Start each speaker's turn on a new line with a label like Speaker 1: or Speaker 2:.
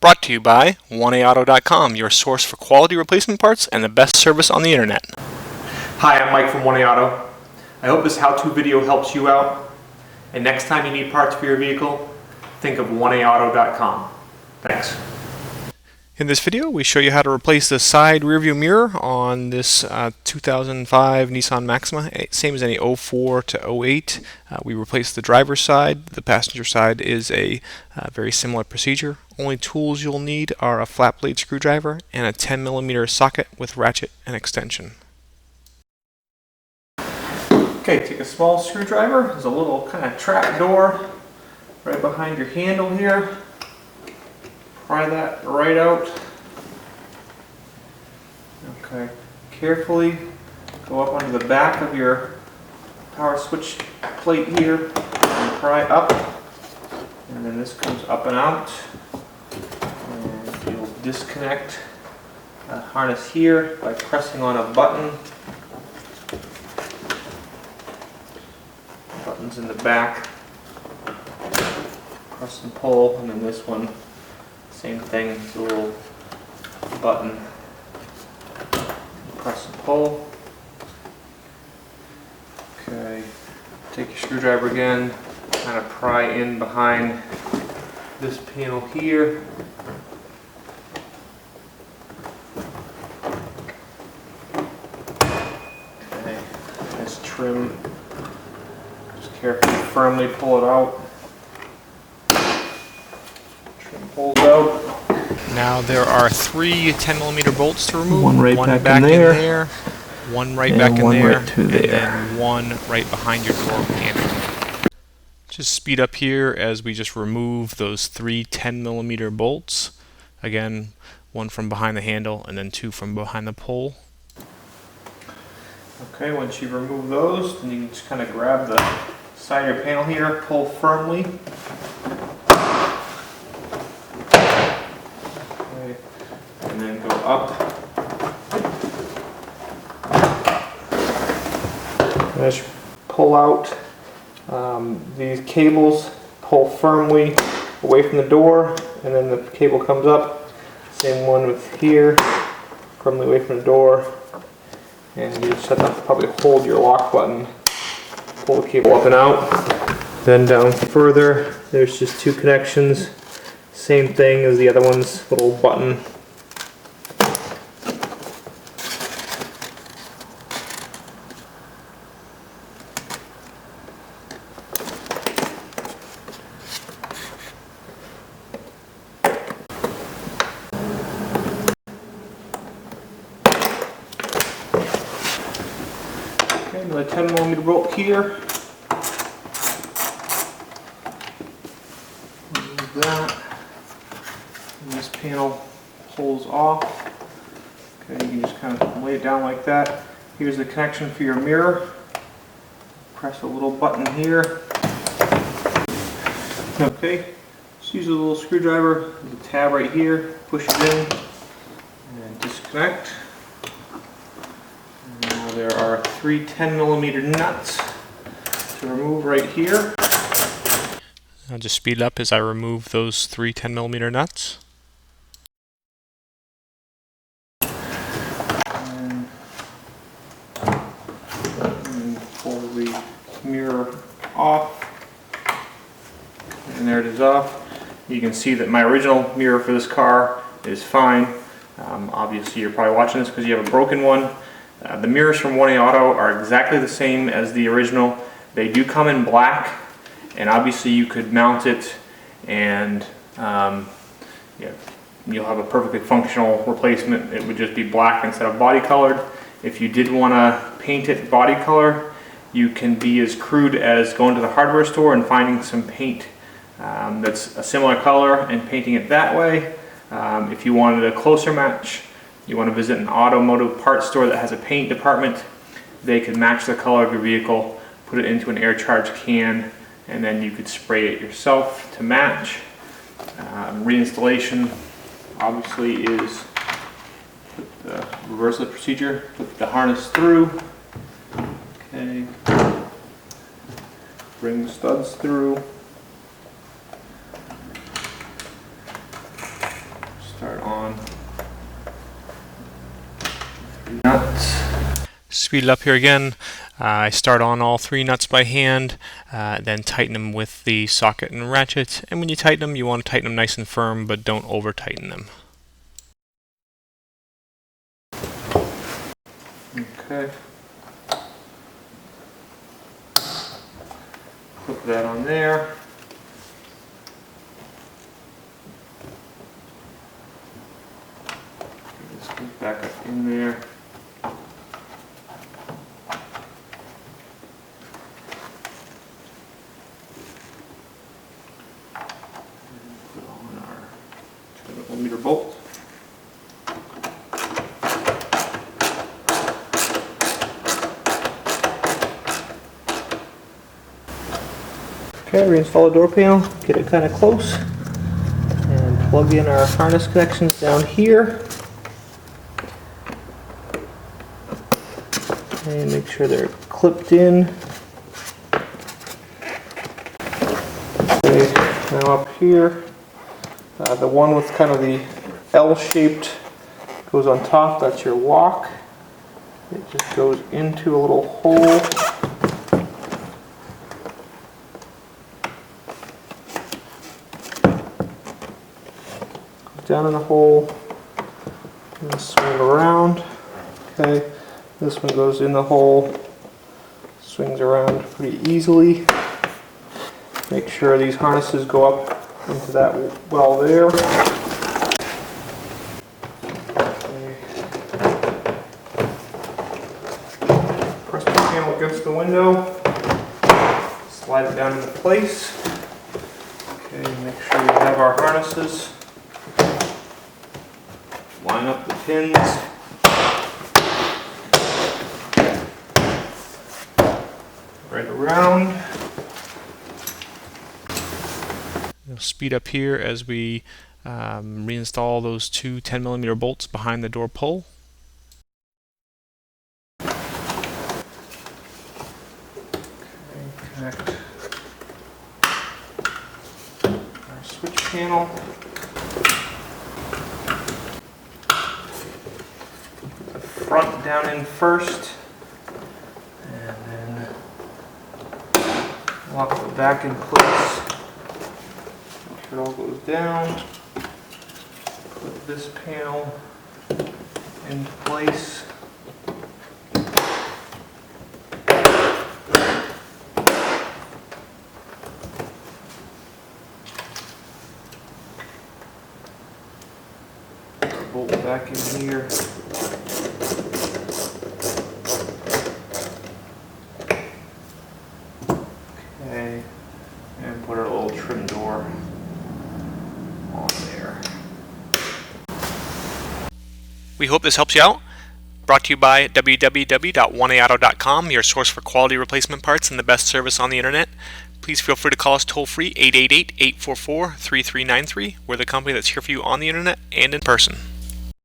Speaker 1: Brought to you by 1AAuto.com, your source for quality replacement parts and the best service on the internet.
Speaker 2: Hi, I'm Mike from 1AAuto. I hope this how-to video helps you out. And next time you need parts for your vehicle, think of 1AAuto.com. Thanks.
Speaker 1: In this video, we show you how to replace the side rearview mirror on this 2005 Nissan Maxima, same as any 04 to 08. We replaced the driver's side. The passenger side is a very similar procedure. Only tools you'll need are a flat blade screwdriver and a 10mm socket with ratchet and extension.
Speaker 2: Okay, take a small screwdriver. There's a little kind of trap door right behind your handle here. Pry that right out. Okay, carefully go up onto the back of your power switch plate here and pry up. And then this comes up and out. And you'll disconnect the harness here by pressing on a button. Buttons in the back. Press and pull, and then this one, same thing, it's a little button. Press and pull. Okay, take your screwdriver again, kind of pry in behind this panel here. Okay, this trim, just carefully, firmly pull it out. Pulls out.
Speaker 1: Now there are three 10mm bolts to remove.
Speaker 2: One right back in there.
Speaker 1: One right back in there.
Speaker 2: Right through there.
Speaker 1: And then one right behind your door handle. Just speed up here as we just remove those three 10mm bolts. Again, one from behind the handle and then two from behind the pole.
Speaker 2: Okay, once you remove those, then you can just kind of grab the side of your panel here, pull firmly. And then go up. Just pull out these cables, pull firmly away from the door, and then the cable comes up. Same one with here, firmly away from the door. And you just have to probably hold your lock button, pull the cable up and out. Then down further, there's just two connections. Same thing as the other one's little button. Okay, another 10mm bolt here. Remove that. And this panel pulls off. Okay, you can just kind of lay it down like that. Here's the connection for your mirror. Press a little button here. Okay, just use a little screwdriver. There's a tab right here. Push it in and disconnect. And now there are three 10mm nuts to remove right here.
Speaker 1: I'll just speed up as I remove those three 10mm nuts.
Speaker 2: And pull the mirror off. And there it is off. You can see that my original mirror for this car is fine. Obviously you're probably watching this because you have a broken one. The mirrors from 1AAuto are exactly the same as the original. They do come in black, and obviously you could mount it and you'll have a perfectly functional replacement. It would just be black instead of body colored. If you did want to paint it body color, you can be as crude as going to the hardware store and finding some paint that's a similar color and painting it that way. If you wanted a closer match, you want to visit an automotive parts store that has a paint department, they could match the color of your vehicle, put it into an air charge can, and then you could spray it yourself to match. Reinstallation obviously is put the reverse of the procedure, put the harness through, okay, bring the studs through, on. 3 nuts.
Speaker 1: Speed it up here again. I start on all 3 nuts by hand, then tighten them with the socket and ratchet. And when you tighten them, you want to tighten them nice and firm, but don't over tighten them.
Speaker 2: Okay. Put that on there. This goes back up in there. Put on our 2mm bolt.
Speaker 3: Okay, reinstall the door panel, get it kind of close, and plug in our harness connections down here. And make sure they're clipped in. Okay, now up here, the one with kind of the L-shaped goes on top, that's your lock. It just goes into a little hole. Down in the hole, and swing around. Okay, this one goes in the hole, swings around pretty easily. Make sure these harnesses go up into that well there. Okay. Press the panel against the window, slide it down into place. Okay, make sure you have our harnesses. Line up the pins. Right around.
Speaker 1: You'll speed up here as we reinstall those 2 10mm bolts behind the door pull.
Speaker 3: Okay, connect our switch panel. Front down in first, and then lock the back in place. Make sure it all goes down. Put this panel into place. Bolt back in here. Okay, and put our little trim door on there.
Speaker 1: We hope this helps you out. Brought to you by www.1aauto.com, your source for quality replacement parts and the best service on the internet. Please feel free to call us toll free 888-844-3393. We're the company that's here for you on the internet and in person.